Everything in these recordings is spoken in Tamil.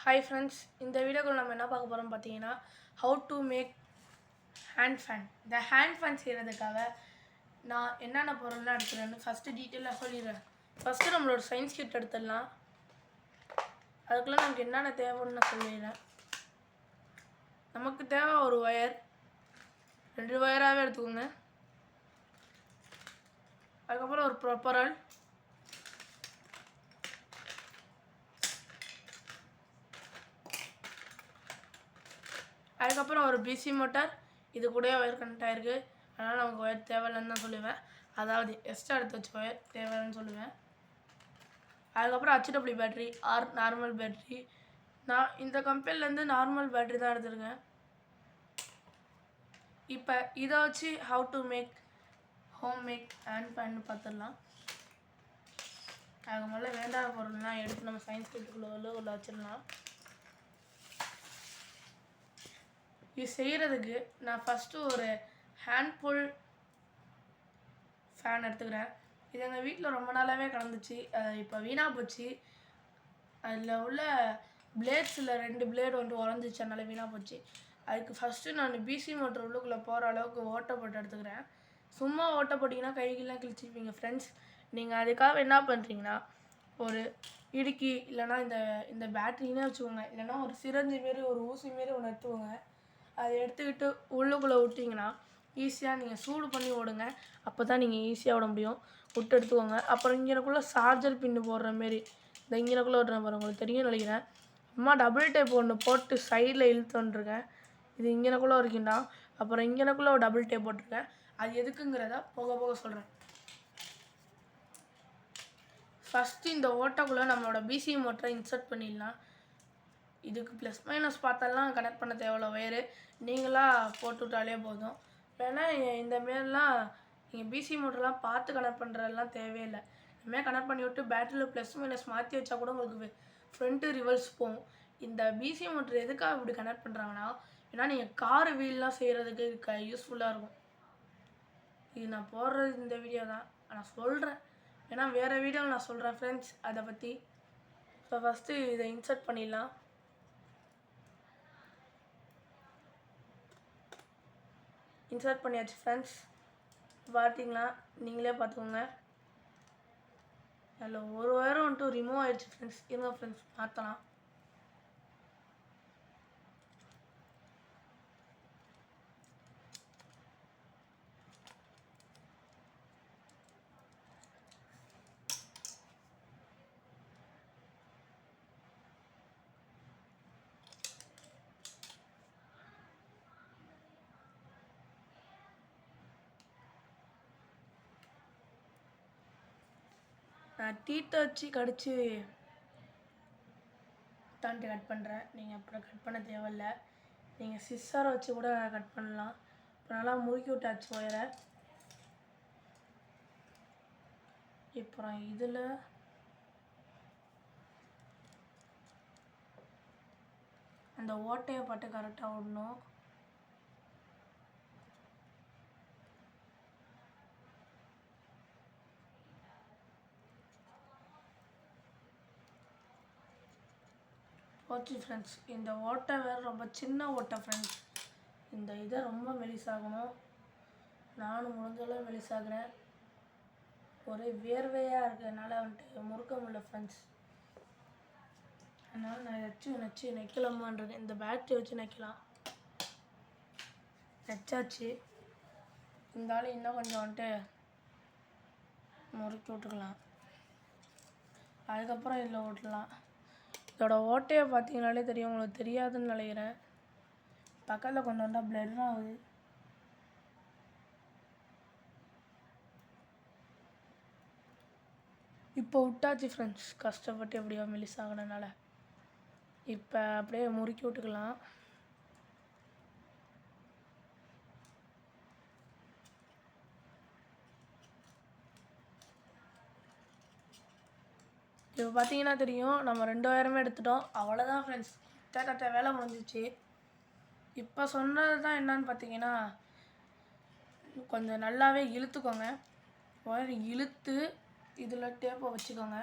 ஹாய் ஃப்ரெண்ட்ஸ், இந்த வீடியோக்குள்ள நம்ம என்ன பார்க்க போகிறோம் பார்த்தீங்கன்னா, how to make hand fan. இந்த ஹேண்ட் ஃபேன் செய்கிறதுக்காக நான் என்னென்ன பொருள்லாம் எடுத்துக்கிறேன்னு ஃபஸ்ட்டு டீட்டெயிலாக சொல்லிடுறேன். ஃபஸ்ட்டு நம்மளோட சயின்ஸ் கிட் எடுத்துடலாம். அதுக்குள்ளே நமக்கு என்னென்ன தேவைன்னு நான் சொல்லிடுறேன். நமக்கு தேவை ஒரு ஒயர், 2 ஒயராகவே எடுத்துக்கோங்க. அதுக்கப்புறம் ஒரு ப்ரொப்பரல், அதுக்கப்புறம் ஒரு பிசி மோட்டார். இது கூட ஒயர் கனெக்ட் ஆகிருக்கு, அதனால் நமக்கு ஒயர் தேவையில்லைன்னு தான் சொல்லுவேன். அதாவது எக்ஸ்ட்ரா எடுத்து வச்ச ஒயர் தேவையில்லைன்னு சொல்லுவேன். அதுக்கப்புறம் HW battery or normal battery. நான் இந்த கம்பெனிலேருந்து நார்மல் பேட்ரி தான் எடுத்துருக்கேன். இப்போ இதை வச்சு how to make home make hand fan பார்த்துடலாம். அதுக்கு முதல்ல வேண்டாத பொருள்லாம் எடுத்து நம்ம சயின்ஸ் கிட்டுக்குள்ளே உள்ள வச்சிடலாம். இது செய்கிறதுக்கு நான் ஃபஸ்ட்டு ஒரு ஹேண்ட் புல் ஃபேன் எடுத்துக்கிறேன். இது எங்கள் வீட்டில் ரொம்ப நாளாகவே கிடந்துச்சு, இப்போ வீணாக போச்சு. அதில் உள்ள பிளேட்ஸில் 2 பிளேடு வந்து உடஞ்சிச்சு, அதனால் வீணாக போச்சு. அதுக்கு ஃபஸ்ட்டு நான் பிசி மோட்டர் உள்ளுக்குள்ளே போகிற அளவுக்கு ஓட்டை போட்டு எடுத்துக்கிறேன். சும்மா ஓட்டை போட்டிங்கன்னா கைகெல்லாம் கிழிச்சிப்பீங்க ஃப்ரெண்ட்ஸ். நீங்கள் அதுக்காக என்ன பண்ணுறீங்கன்னா, ஒரு இடுக்கி இல்லைனா இந்த பேட்டரினே வச்சுக்கோங்க, இல்லைனா ஒரு சிரஞ்சி மாரி ஒரு ஊசி மாரி ஒன்று எடுத்துக்கோங்க. அதை எடுத்துக்கிட்டு உள்ளுக்குள்ளே விட்டிங்கன்னா ஈஸியாக நீங்கள் சூடு பண்ணி விடுங்க. அப்போ தான் நீங்கள் ஈஸியாக விட முடியும். விட்டு எடுத்துக்கோங்க. அப்புறம் இங்கனக்குள்ளே சார்ஜர் பின்னு போடுற மாரி இந்த இங்கனக்குள்ளே விட்றேன் பாருங்கள், உங்களுக்கு தெரியும் நினைக்கிறேன். அம்மா டபுள் டேப் ஒன்று போட்டு சைடில் இழுத்து வந்துருக்கேன். இது இங்கனக்குள்ளே வரைக்கும்டா. அப்புறம் இங்கனக்குள்ளே ஒரு டபுள் டேப் போட்டிருக்கேன். அது எதுக்குங்கிறத போக போக சொல்கிறேன். ஃபஸ்ட்டு இந்த ஓட்டைக்குள்ளே நம்மளோட பிசி மோட்டரை இன்சர்ட் பண்ணிடலாம். இதுக்கு ப்ளஸ் மைனஸ் பார்த்தெல்லாம் கனெக்ட் பண்ண தேவையில்ல, ஒயரு நீங்களாக போட்டு விட்டாலே போதும். இல்லைன்னா இந்த மாரிலாம் நீங்கள் பிசி மோட்டர்லாம் பார்த்து கனெக்ட் பண்ணுறதெல்லாம் தேவையில்லை. இதுமாதிரி கனெக்ட் பண்ணி விட்டு பேட்டரியில் ப்ளஸ் மைனஸ் மாற்றி வச்சா கூட உங்களுக்கு ஃப்ரண்ட்டு ரிவர்ஸ் போகும். இந்த பிசி மோட்டர் எதுக்காக இப்படி கனெக்ட் பண்ணுறாங்கன்னா, ஏன்னா நீங்கள் கார் வீல்லாம் செய்கிறதுக்கு யூஸ்ஃபுல்லாக இருக்கும். இது நான் போடுறது இந்த வீடியோ தான் நான் சொல்கிறேன், ஏன்னா வேறு வீடியோவில் நான் சொல்கிறேன் ஃப்ரெண்ட்ஸ் அதை பற்றி. ஸோ ஃபஸ்ட்டு இதை இன்சர்ட் பண்ணிடலாம். இன்சர்ட் பண்ணியாச்சு ஃப்ரெண்ட்ஸ். பார்த்தீங்களா, நீங்களே பார்த்துக்கோங்க. அதில் ஒரு ஒயரும் வந்துட்டு ரிமூவ் ஆகிடுச்சு ஃப்ரெண்ட்ஸ். இருங்க ஃப்ரெண்ட்ஸ், மாற்றலாம். நான் டீத்தை வச்சு கடிச்சு தாண்டி கட் பண்ணுறேன். நீங்கள் அப்புறம் கட் பண்ண தேவையில்லை. நீங்கள் சிஸ்ஸரை வச்சு கூட கட் பண்ணலாம். இப்போ நல்லா முறுக்கி விட்டாச்சு ஒயரை. அப்புறம் இதில் அந்த ஓட்டையை பட்டு கரெக்டாக விடணும். ஓகே ஃப்ரெண்ட்ஸ், இந்த ஓட்டை வேறு ரொம்ப சின்ன ஓட்டை ஃப்ரெண்ட்ஸ். இந்த இதை ரொம்ப மெலிசாகணும். நானும் முடிஞ்சளவு மெலிசாகிறேன். ஒரே வேர்வையாக இருக்கிறதுனால வந்துட்டு முறுக்க முடியல ஃப்ரெண்ட்ஸ். அதனால் நான் நச்சு நெக்கலாமான்றது. இந்த பேட்டரி வச்சு நெக்கலாம். நச்சாச்சு. இருந்தாலும் இன்னும் கொஞ்சம் வந்துட்டு முறுக்கி விட்டுக்கலாம். அதுக்கப்புறம் இதில் ஓட்டலாம். இதோட ஓட்டையை பார்த்தீங்கனாலே தெரியும், உங்களுக்கு தெரியாதுன்னு நினைக்கிறேன். பக்கத்தில் கொண்டு வந்தால் பிளர் ஆகுது. இப்போ விட்டாச்சு ஃப்ரெண்ட்ஸ், கஷ்டப்பட்டு எப்படியோ மெலிஸ் ஆகினனால. இப்போ அப்படியே முறுக்கி விட்டுக்கலாம். இப்போ பார்த்தீங்கன்னா தெரியும், நம்ம 2 ஒயருமே எடுத்துட்டோம். அவ்வளோதான் ஃப்ரெண்ட்ஸ், கட்ட வேலை முடிஞ்சிச்சு. இப்போ சொன்னது தான் என்னன்னு பார்த்தீங்கன்னா, கொஞ்சம் நல்லாவே இழுத்துக்கோங்க. ஒயர் இழுத்து இதில் டேப்பை வச்சுக்கோங்க.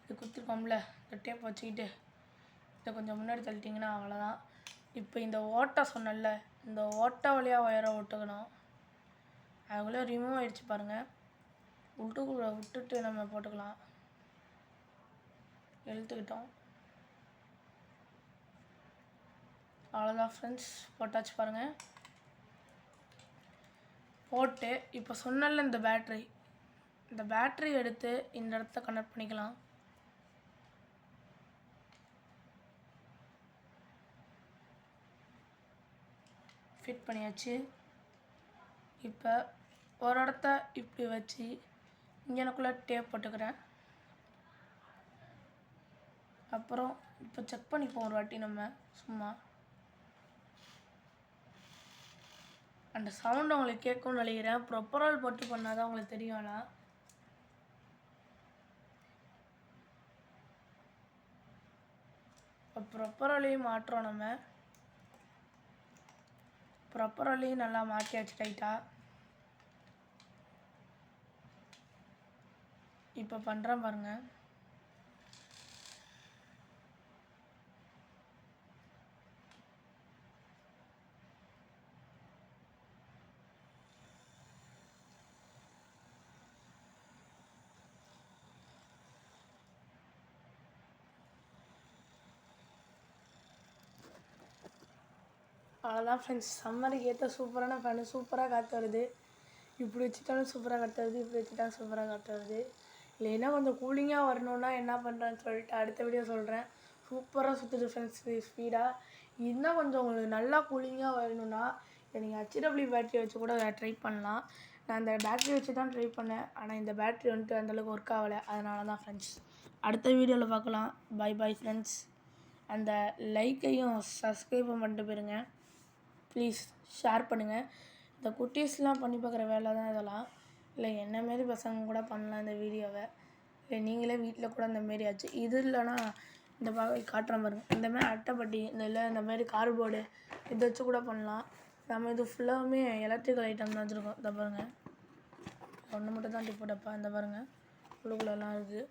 இது கொடுத்துருக்கோம்ல, இந்த டேப்பை வச்சுக்கிட்டு இதை கொஞ்சம் முன்னாடி தள்ளிட்டிங்கன்னா அவ்வளோதான். இப்போ இந்த ஓட்டை சொன்னல, இந்த ஓட்டை வழியாக ஒயரை விட்டுக்கணும். அதுக்குள்ளே ரிமூவ் ஆகிடுச்சு பாருங்கள். விட்டுட்டு நம்ம போட்டுக்கலாம். இழுத்துக்கிட்டோம். அவ்வளோதான் ஃப்ரெண்ட்ஸ், போட்டாச்சு பாருங்கள். போட்டு இப்போ சொன்னல இந்த பேட்ரி எடுத்து இந்த இடத்த கனெக்ட் பண்ணிக்கலாம். ஃபிட் பண்ணியாச்சு. இப்போ ஒரு இடத்த இப்படி வச்சு இங்கனக்குள்ளே டேப் போட்டுக்கிறேன். அப்புறம் இப்போ செக் பண்ணிப்போம் ஒரு வாட்டி நம்ம சும்மா. அந்த சவுண்ட் உங்களுக்கு கேட்கும்னு நினைக்கிறேன். ப்ரொப்பரால் போட்டு பண்ணால் தான் உங்களுக்கு தெரியும்னா. இப்போ ப்ரொப்பராலையும் மாட்டுறோம் நம்ம. ப்ரொப்பராலையும் நல்லா மாற்றியாச்சு டைட்டாக. இப்போ பண்ணுறேன் பாருங்கள். அவ்வளோதான் ஃப்ரெண்ட்ஸ், சம்மருக்கு ஏற்ற சூப்பரான ஃபேனு. சூப்பராக காற்று வருது. இப்படி வச்சுட்டாலும் சூப்பராக காற்று வருது, இப்படி வச்சுட்டாலும் சூப்பராக காற்று வருது. இல்லைன்னா கொஞ்சம் கூலிங்காக வரணுன்னா என்ன பண்ணுறேன்னு சொல்லிட்டு அடுத்த வீடியோ சொல்கிறேன். சூப்பராக சுற்றுது ஃப்ரெண்ட்ஸ் ஸ்பீடாக. இன்னும் கொஞ்சம் உங்களுக்கு நல்லா கூலிங்காக வரணுன்னா நீங்கள் HW பேட்ரி வச்சு கூட ட்ரை பண்ணலாம். நான் இந்த பேட்ரி வச்சு தான் ட்ரை பண்ணேன். ஆனால் இந்த பேட்ரி வந்துட்டு அந்தளவுக்கு ஒர்க் ஆகலை. அதனால தான் ஃப்ரெண்ட்ஸ். அடுத்த வீடியோவில் பார்க்கலாம். Bye friends. அந்த லைக்கையும் சப்ஸ்கிரைபும் பண்ணிட்டு போயிருங்க. ப்ளீஸ் ஷேர் பண்ணுங்கள். இந்த குட்டீஸ்லாம் பண்ணி பார்க்குற வேலை தான் இதெல்லாம். இல்லை என்னமாரி பசங்க கூட பண்ணலாம் இந்த வீடியோவை. இல்லை நீங்களே வீட்டில் கூட இந்தமாரி ஆச்சு. இது இல்லைனா இந்த காட்டுற பாருங்க, இந்தமாதிரி அட்டைப்பட்டி இந்த மாதிரி கார்ட்போர்டு இதை வச்சு கூட பண்ணலாம். நம்ம இது ஃபுல்லாகவுமே எலக்ட்ரிக்கல் ஐட்டம் தான் வச்சுருக்கோம். இதை பாருங்கள், ஒன்று மட்டும் தான் டிப்பு டப்பா. இந்த பாருங்கள், உள்ளுக்குள்ளெல்லாம் இருக்குது.